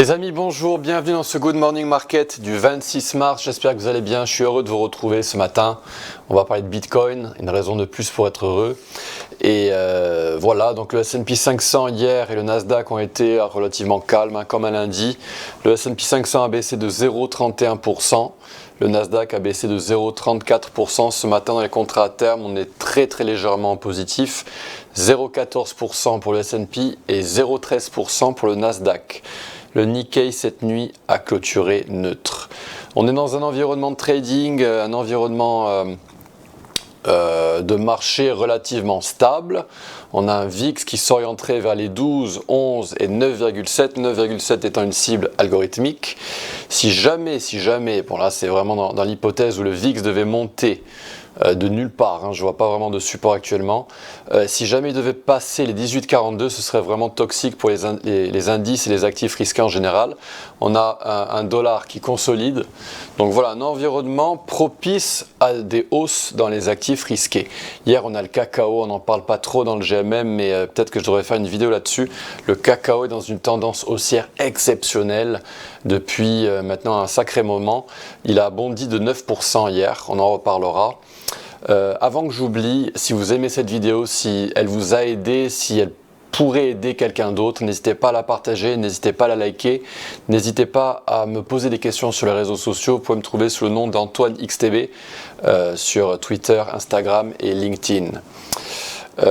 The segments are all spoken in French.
Les amis, bonjour, bienvenue dans ce Good Morning Market du 26 mars, j'espère que vous allez bien, je suis heureux de vous retrouver ce matin. On va parler de Bitcoin, une raison de plus pour être heureux. Et voilà, donc le S&P 500 hier et le Nasdaq ont été relativement calmes, comme un lundi. Le S&P 500 a baissé de 0,31%, le Nasdaq a baissé de 0,34%. Ce matin dans les contrats à terme, on est très légèrement en positif. 0,14% pour le S&P et 0,13% pour le Nasdaq. Le Nikkei cette nuit a clôturé neutre. On est dans un environnement de trading, un environnement de marché relativement stable. On a un VIX qui s'orienterait vers les 12, 11 et 9,7. 9,7 étant une cible algorithmique. Si jamais, bon là c'est vraiment dans l'hypothèse où le VIX devait monter de nulle part, je ne vois pas vraiment de support actuellement. Si jamais il devait passer les 18,42, ce serait vraiment toxique pour les indices et les actifs risqués en général. On a un dollar qui consolide, donc voilà un environnement propice à des hausses dans les actifs risqués. Hier on a le cacao, on n'en parle pas trop dans le GMM, mais peut-être que je devrais faire une vidéo là-dessus. Le cacao est dans une tendance haussière exceptionnelle depuis maintenant un sacré moment. Il a bondi de 9% hier, on en reparlera. Avant que j'oublie, si vous aimez cette vidéo, si elle vous a aidé, si elle pourrait aider quelqu'un d'autre, n'hésitez pas à la partager, n'hésitez pas à la liker, n'hésitez pas à me poser des questions sur les réseaux sociaux. Vous pouvez me trouver sous le nom d'Antoine XTB sur Twitter, Instagram et LinkedIn.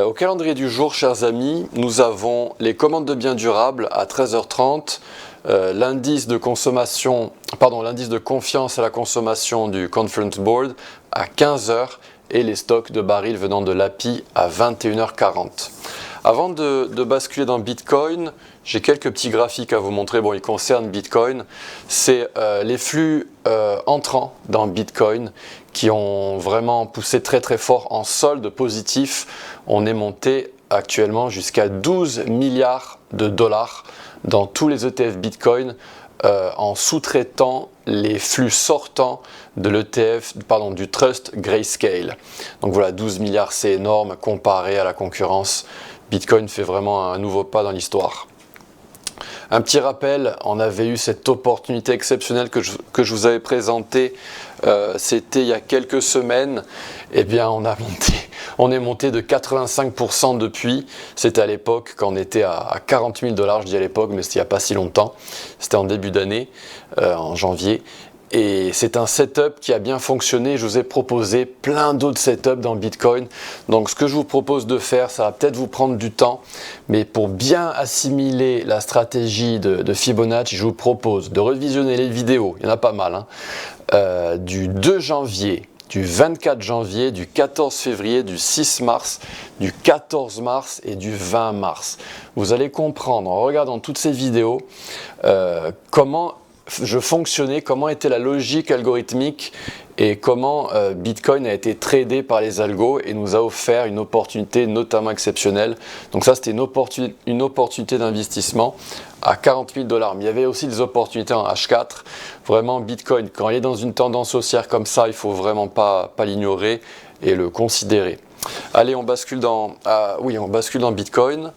Au calendrier du jour, chers amis, nous avons les commandes de biens durables à 13h30, l'indice de confiance à la consommation du Conference Board à 15h et les stocks de barils venant de l'API à 21h40. Avant de basculer dans Bitcoin, j'ai quelques petits graphiques à vous montrer. Bon, ils concernent Bitcoin. C'est les flux entrants dans Bitcoin qui ont vraiment poussé très fort en solde positif. On est monté actuellement jusqu'à 12 milliards de dollars dans tous les ETF Bitcoin en sous-traitant les flux sortants de l'ETF, du Trust Grayscale. Donc voilà, 12 milliards, c'est énorme comparé à la concurrence. Bitcoin fait vraiment un nouveau pas dans l'histoire. Un petit rappel, on avait eu cette opportunité exceptionnelle que je vous avais présentée, c'était il y a quelques semaines. Eh bien, on est monté de 85% depuis. C'était à l'époque quand on était à 40 000 $, je dis à l'époque, mais c'était il n'y a pas si longtemps. C'était en début d'année, en janvier. Et c'est un setup qui a bien fonctionné. Je vous ai proposé plein d'autres setups dans Bitcoin. Donc ce que je vous propose de faire, ça va peut-être vous prendre du temps, mais pour bien assimiler la stratégie de Fibonacci, je vous propose de revisionner les vidéos, il y en a pas mal, du 2 janvier, du 24 janvier, du 14 février, du 6 mars, du 14 mars et du 20 mars. Vous allez comprendre en regardant toutes ces vidéos comment je fonctionnais, comment était la logique algorithmique et comment Bitcoin a été tradé par les algos et nous a offert une opportunité notamment exceptionnelle. Donc ça, c'était une opportunité d'investissement à 40 000 $. Mais il y avait aussi des opportunités en H4. Vraiment, Bitcoin, quand il est dans une tendance haussière comme ça, il ne faut vraiment pas l'ignorer et le considérer. Allez, on bascule dans Bitcoin.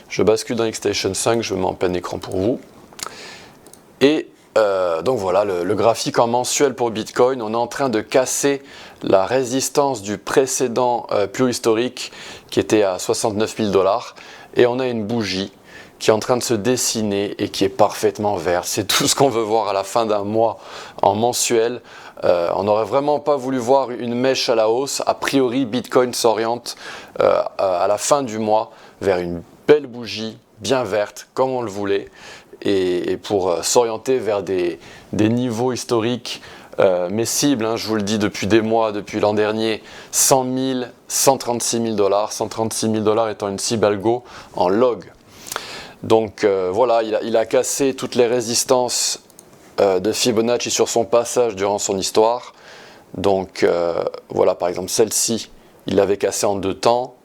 Je bascule dans Xstation 5, je mets en plein écran pour vous. Et donc voilà, le graphique en mensuel pour Bitcoin, on est en train de casser la résistance du précédent plus haut historique qui était à 69 000 $. Et on a une bougie qui est en train de se dessiner et qui est parfaitement verte. C'est tout ce qu'on veut voir à la fin d'un mois en mensuel. On n'aurait vraiment pas voulu voir une mèche à la hausse. A priori, Bitcoin s'oriente à la fin du mois vers une belle bougie bien verte, comme on le voulait. Et pour s'orienter vers des niveaux historiques, mes cibles, je vous le dis depuis des mois, depuis l'an dernier, 100 000, 136 000 $, 136 000 $ étant une cible algo en log. Donc voilà, il a cassé toutes les résistances de Fibonacci sur son passage durant son histoire. Donc voilà, par exemple celle-ci, il l'avait cassée en 2 temps.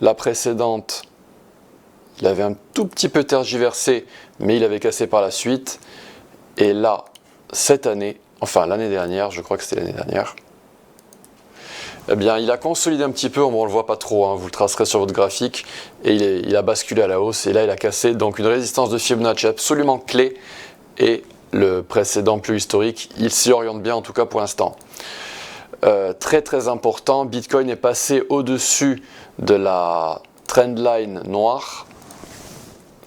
La précédente, il avait un tout petit peu tergiversé, mais il avait cassé par la suite. Et là, cette année, enfin l'année dernière, je crois que c'était l'année dernière, eh bien, il a consolidé un petit peu, on ne le voit pas trop, hein, vous le tracerez sur votre graphique, et il a basculé à la hausse, et là il a cassé donc une résistance de Fibonacci absolument clé, et le précédent plus historique, il s'y oriente bien en tout cas pour l'instant. Très très important, Bitcoin est passé au-dessus de la trendline noire,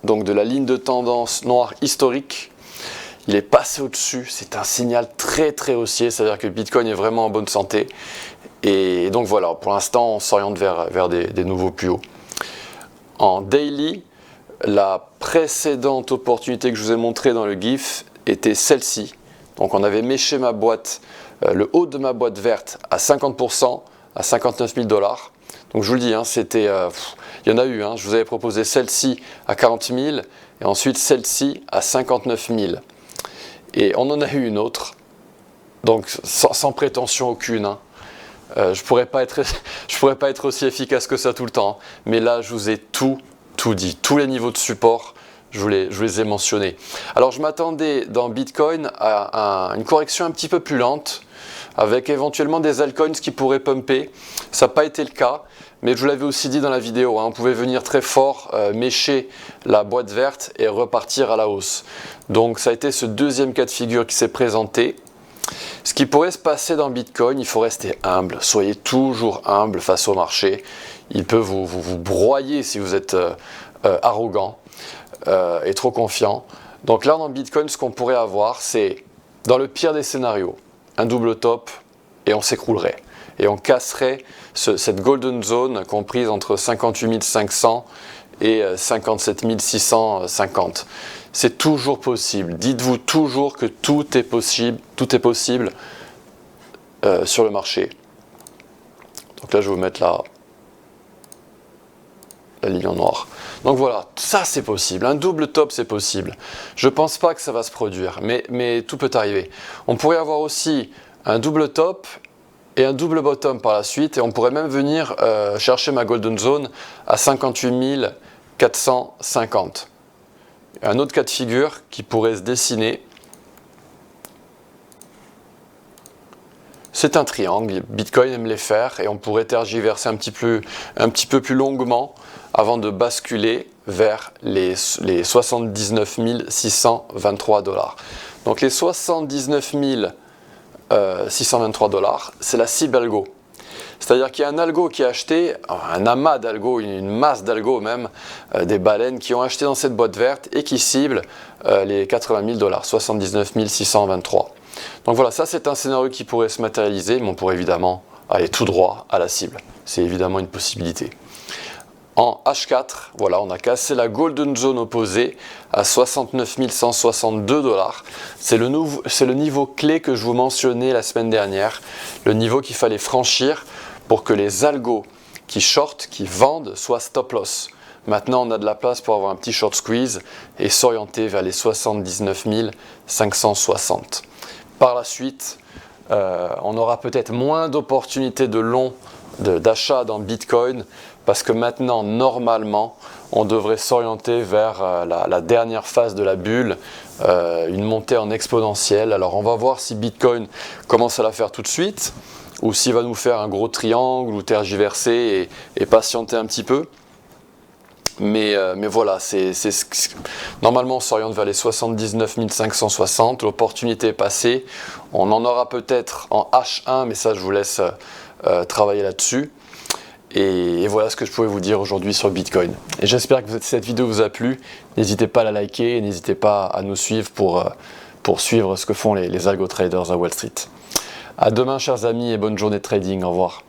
donc de la ligne de tendance noire historique. Il est passé au-dessus, c'est un signal très très haussier, c'est-à-dire que Bitcoin est vraiment en bonne santé. Et donc voilà, pour l'instant on s'oriente vers des nouveaux plus hauts. En daily, la précédente opportunité que je vous ai montrée dans le GIF était celle-ci. Donc on avait méché ma boîte, le haut de ma boîte verte à 50%, à 59 000 $. Donc je vous le dis, hein, c'était, il y en a eu, hein, je vous avais proposé celle-ci à 40 000 et ensuite celle-ci à 59 000. Et on en a eu une autre, donc sans prétention aucune. Hein. Je pourrais pas être aussi efficace que ça tout le temps, mais là je vous ai tout dit, tous les niveaux de support, je vous les ai mentionnés. Alors je m'attendais dans Bitcoin à une correction un petit peu plus lente, avec éventuellement des altcoins qui pourraient pumper. Ça n'a pas été le cas, mais je vous l'avais aussi dit dans la vidéo, hein, on pouvait venir très fort, mécher la boîte verte et repartir à la hausse. Donc ça a été ce deuxième cas de figure qui s'est présenté. Ce qui pourrait se passer dans Bitcoin, il faut rester humble. Soyez toujours humble face au marché. Il peut vous broyer si vous êtes arrogant et trop confiant. Donc là, dans Bitcoin, ce qu'on pourrait avoir, c'est, dans le pire des scénarios, un double top et on s'écroulerait. Et on casserait cette golden zone comprise entre 58 500 et 57 650. C'est toujours possible. Dites-vous toujours que tout est possible sur le marché. Donc là, je vais vous mettre la ligne en noir. Donc voilà, ça c'est possible. Un double top, c'est possible. Je ne pense pas que ça va se produire, mais tout peut arriver. On pourrait avoir aussi un double top et un double bottom par la suite, et on pourrait même venir chercher ma golden zone à 58 450. Un autre cas de figure qui pourrait se dessiner, c'est un triangle. Bitcoin aime les faire et on pourrait tergiverser un petit peu plus longuement avant de basculer vers les 79 623 $. Donc les 79 623 $, c'est la cible algo. C'est-à-dire qu'il y a un algo qui a acheté, un amas d'algo, une masse d'algo même, des baleines qui ont acheté dans cette boîte verte et qui ciblent les 80 000 $, 79 623. Donc voilà, ça c'est un scénario qui pourrait se matérialiser, mais on pourrait évidemment aller tout droit à la cible. C'est évidemment une possibilité. En H4, voilà, on a cassé la golden zone opposée à 69 162 $. C'est le niveau clé que je vous mentionnais la semaine dernière, le niveau qu'il fallait franchir pour que les algos qui shortent, qui vendent, soient stop loss. Maintenant, on a de la place pour avoir un petit short squeeze et s'orienter vers les 79 560. Par la suite, on aura peut-être moins d'opportunités de long d'achat dans Bitcoin parce que maintenant, normalement, on devrait s'orienter vers la dernière phase de la bulle, une montée en exponentielle. Alors, on va voir si Bitcoin commence à la faire tout de suite ou s'il va nous faire un gros triangle ou tergiverser et patienter un petit peu. Mais voilà, normalement on s'oriente vers les 79 560, l'opportunité est passée, on en aura peut-être en H1, mais ça je vous laisse travailler là-dessus. Et voilà ce que je pouvais vous dire aujourd'hui sur Bitcoin. Et j'espère que cette vidéo vous a plu, n'hésitez pas à la liker et n'hésitez pas à nous suivre pour suivre ce que font les algo traders à Wall Street. À demain chers amis et bonne journée de trading, au revoir.